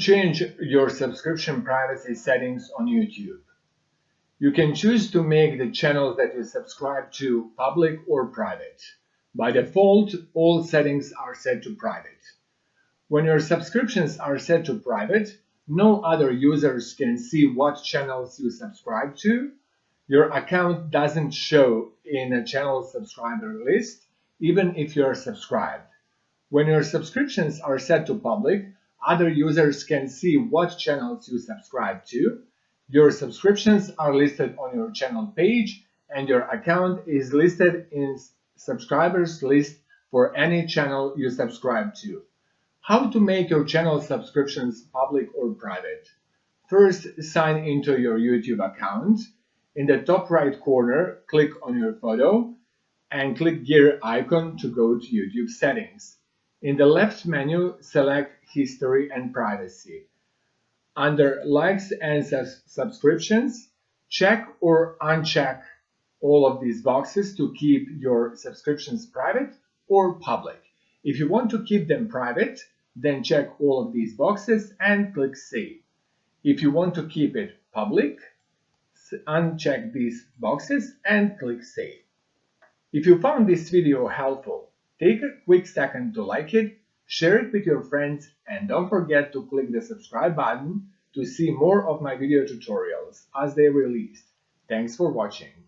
change your subscription privacy settings on YouTube. You can choose to make the channels that you subscribe to public or private. By default, all settings are set to private. When your subscriptions are set to private, no other users can see what channels you subscribe to. Your account doesn't show in a channel subscriber list, even if you are subscribed. When your subscriptions are set to public, other users can see what channels you subscribe to. Your subscriptions are listed on your channel page, and your account is listed in subscribers list for any channel you subscribe to. How to make your channel subscriptions public or private? First, sign into your YouTube account. In the top right corner, click on your photo and click gear icon to go to YouTube settings. In the left menu, select History and Privacy. Under Likes and Subscriptions, check or uncheck all of these boxes to keep your subscriptions private or public. If you want to keep them private, then check all of these boxes and click Save. If you want to keep it public, uncheck these boxes and click Save. If you found this video helpful, take a quick second to like it, share it with your friends, and don't forget to click the subscribe button to see more of my video tutorials as they released. Thanks for watching.